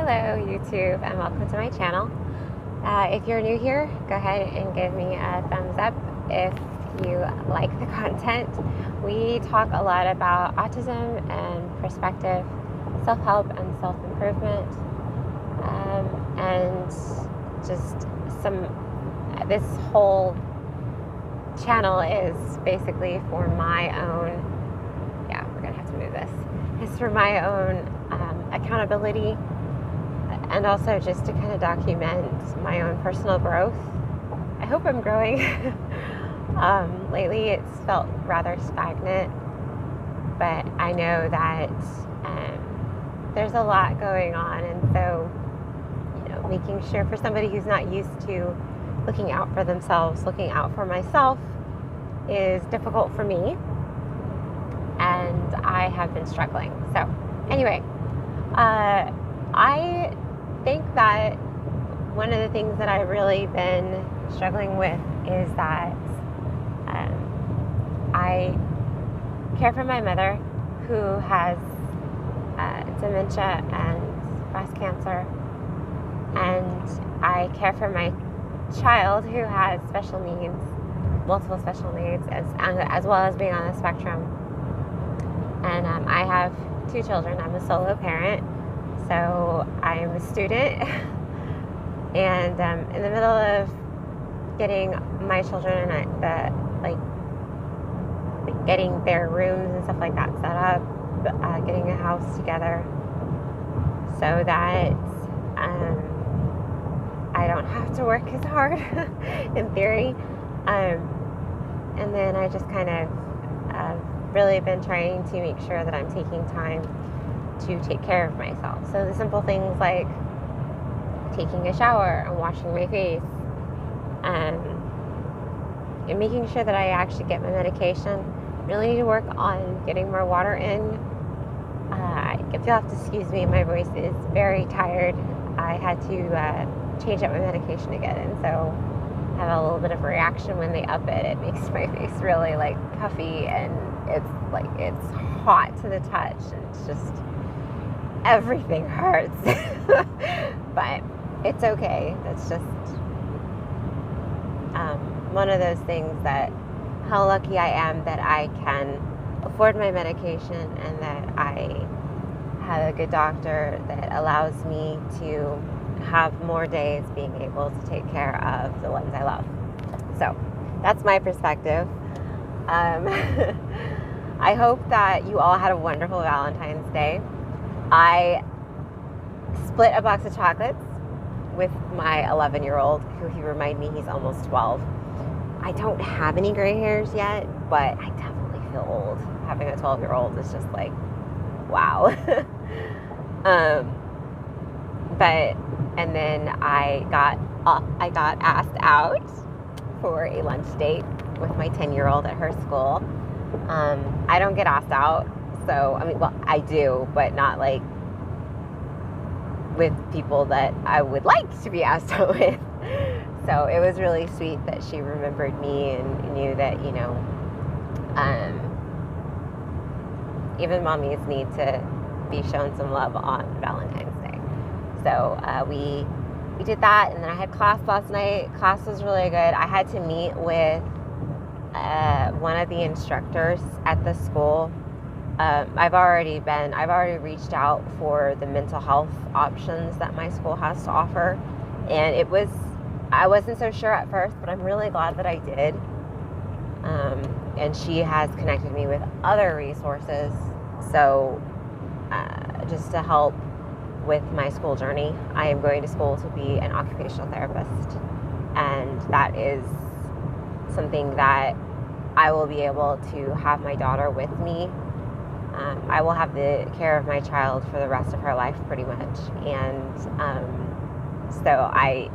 Hello YouTube and welcome to my channel. If you're new here, go ahead and give me a thumbs up if you like the content. We talk a lot about autism and perspective, self-help and self-improvement, and just this whole channel is basically for my own, we're gonna have to move this. It's for my own accountability, and also just to kind of document my own personal growth. I hope I'm growing. Lately it's felt rather stagnant, but I know that there's a lot going on, and so making sure, for somebody who's not used to looking out for themselves, looking out for myself is difficult for me, and I have been struggling. So anyway, I think that one of the things that I've really been struggling with is that I care for my mother, who has dementia and breast cancer, and I care for my child who has special needs, multiple special needs, as well as being on the spectrum. And I have two children. I'm a solo parent, so I am a student, and in the middle of getting my children getting their rooms and stuff like that set up, getting a house together so that I don't have to work as hard in theory, and then I just kind of really been trying to make sure that I'm taking time to take care of myself. So the simple things like taking a shower and washing my face, and making sure that I actually get my medication. Really need to work on getting more water in. If you'll have to excuse me, my voice is very tired. I had to change up my medication again, and so I have a little bit of a reaction when they up it. It makes my face really puffy, and it's hot to the touch, and it's just, everything hurts. But it's okay. That's just one of those things, that how lucky I am that I can afford my medication, and that I have a good doctor that allows me to have more days being able to take care of the ones I love. So that's my perspective. I hope that you all had a wonderful Valentine's Day. I split a box of chocolates with my 11-year-old, who he reminded me he's almost 12. I don't have any gray hairs yet, but I definitely feel old. Having a 12-year-old is just wow. And then I got asked out for a lunch date with my 10-year-old at her school. I don't get asked out, so I do, but not with people that I would like to be asked out with. So it was really sweet that she remembered me and knew that, even mommies need to be shown some love on Valentine's Day. So we did that, and then I had class last night. Class was really good. I had to meet with one of the instructors at the school. I've already reached out for the mental health options that my school has to offer, and I wasn't so sure at first, but I'm really glad that I did. And she has connected me with other resources, so just to help with my school journey. I am going to school to be an occupational therapist, and that is something that I will be able to have my daughter with me. I will have the care of my child for the rest of her life, pretty much, and so I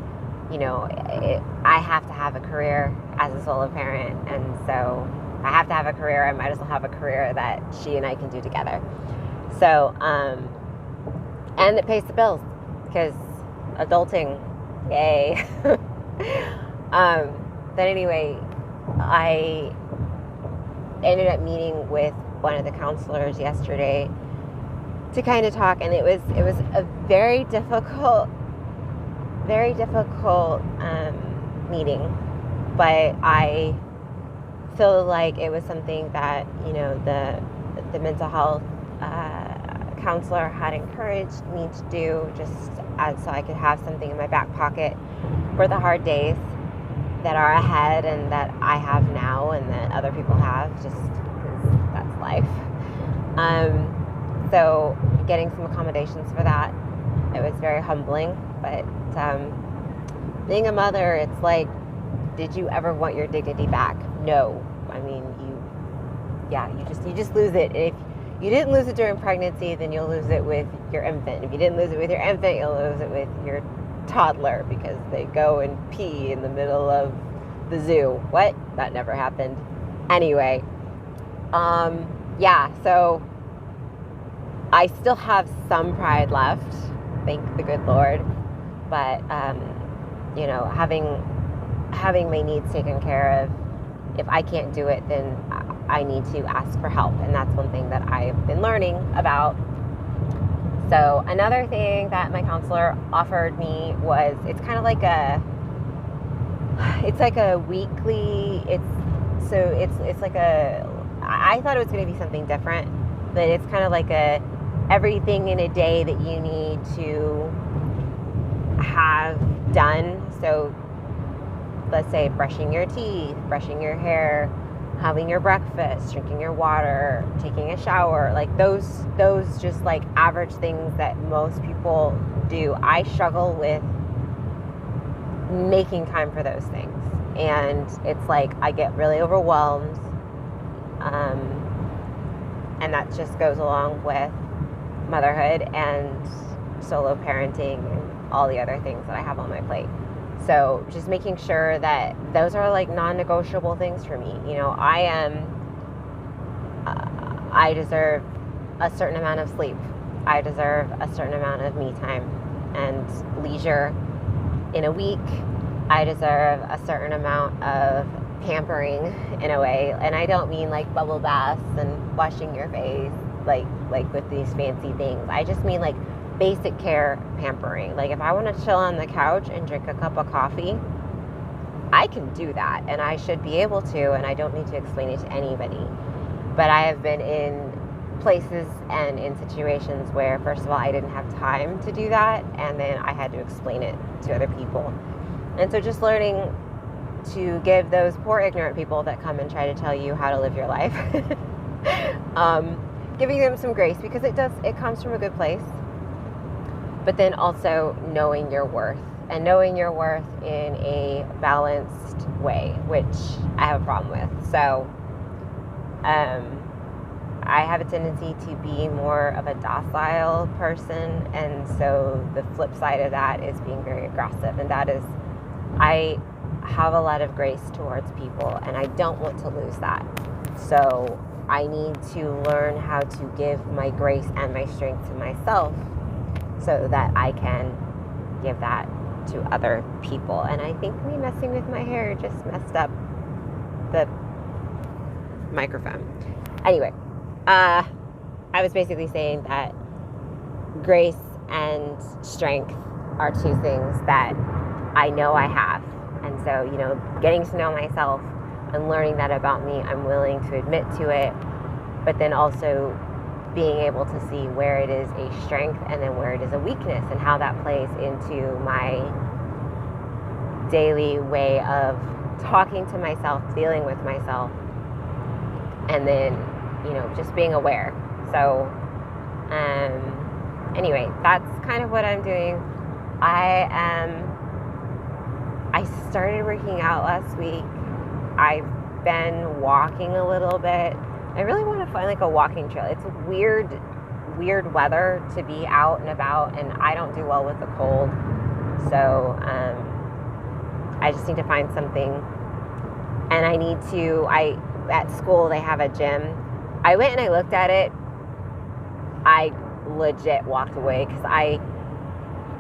have to have a career as a solo parent, and so I have to have a career. I might as well have a career that she and I can do together. So, and it pays the bills, because adulting, yay. But anyway, I ended up meeting with one of the counselors yesterday, to kind of talk, and it was a very difficult meeting, but I feel like it was something that, you know, the mental health counselor had encouraged me to do, just so I could have something in my back pocket for the hard days that are ahead and that I have now and that other people have, just because that's life. So getting some accommodations for that, it was very humbling. But being a mother, it's like, did you ever want your dignity back? No. I mean, you just lose it. If you didn't lose it during pregnancy, then you'll lose it with your infant. If you didn't lose it with your infant, you'll lose it with your toddler, because they go and pee in the middle of the zoo. What? That never happened. Anyway, so I still have some pride left, thank the good Lord, but you know, having my needs taken care of, if I can't do it, then I need to ask for help, and that's one thing that I've been learning about. So another thing that my counselor offered me was, it's kind of like a weekly, I thought it was going to be something different, but it's kind of like everything in a day that you need to have done. So let's say brushing your teeth, brushing your hair, having your breakfast, drinking your water, taking a shower, like those just like average things that most people do. I struggle with making time for those things, and it's like I get really overwhelmed, and that just goes along with motherhood and solo parenting and all the other things that I have on my plate. So just making sure that those are like non-negotiable things for me. You know, I deserve a certain amount of sleep. I deserve a certain amount of me time and leisure in a week. I deserve a certain amount of pampering in a way. And I don't mean like bubble baths and washing your face like with these fancy things. I just mean like basic care pampering. Like if I want to chill on the couch and drink a cup of coffee, I can do that, and I should be able to, and I don't need to explain it to anybody. But I have been in places and in situations where, first of all, I didn't have time to do that, and then I had to explain it to other people. And so just learning to give those poor ignorant people that come and try to tell you how to live your life giving them some grace, because it comes from a good place. But then also knowing your worth, and knowing your worth in a balanced way, which I have a problem with. So I have a tendency to be more of a docile person, and so the flip side of that is being very aggressive, and that is, I have a lot of grace towards people, and I don't want to lose that. So I need to learn how to give my grace and my strength to myself, so that I can give that to other people. And I think me messing with my hair just messed up the microphone. Anyway, I was basically saying that grace and strength are two things that I know I have. And so, you know, getting to know myself and learning that about me, I'm willing to admit to it, but then also being able to see where it is a strength and then where it is a weakness, and how that plays into my daily way of talking to myself, dealing with myself, and then, you know, just being aware. So anyway, that's kind of what I'm doing. I started working out last week. I've been walking a little bit. I really want to find like a walking trail. It's weird weather to be out and about, and I don't do well with the cold. So I just need to find something. And at school they have a gym. I went and I looked at it. I legit walked away because I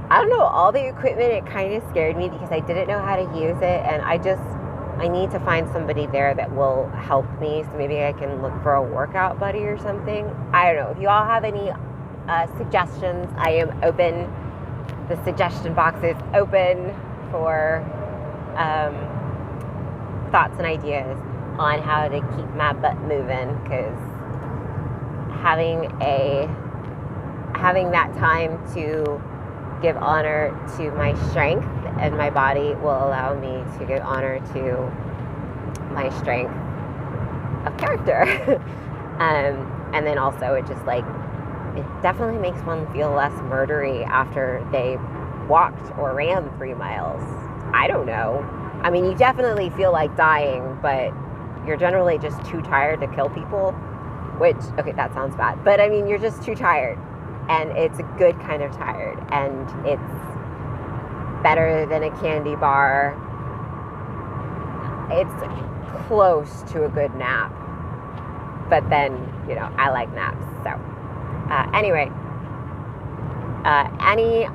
don't know, all the equipment, it kind of scared me because I didn't know how to use it, and I need to find somebody there that will help me, so maybe I can look for a workout buddy or something. I don't know. If you all have any suggestions. I am open. The suggestion box is open for thoughts and ideas on how to keep my butt moving, because having that time to give honor to my strength and my body will allow me to give honor to my strength of character. And then also it just like, it definitely makes one feel less murdery after they walked or ran 3 miles. I don't know. I mean, you definitely feel like dying, but you're generally just too tired to kill people, which, okay, that sounds bad, but I mean, you're just too tired, and it's a good kind of tired, and it's better than a candy bar. It's close to a good nap, but then, you know, I like naps. So anyway, any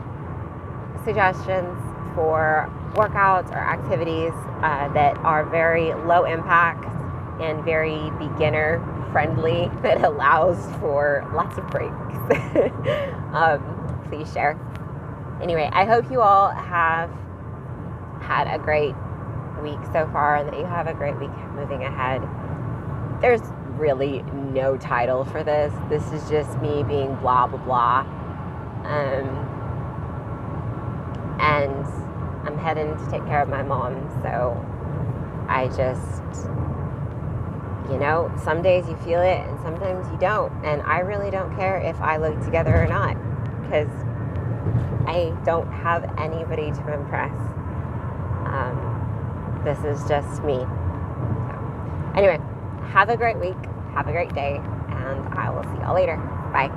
suggestions for workouts or activities that are very low impact and very beginner friendly, that allows for lots of breaks, please share. Anyway, I hope you all have had a great week so far, and that you have a great week moving ahead. There's really no title for this. This is just me being blah, blah, blah. And I'm heading to take care of my mom, so I just, you know, some days you feel it and sometimes you don't, and I really don't care if I look together or not, because I don't have anybody to impress. This is just me. So, anyway, have a great week, have a great day, and I will see y'all later. Bye.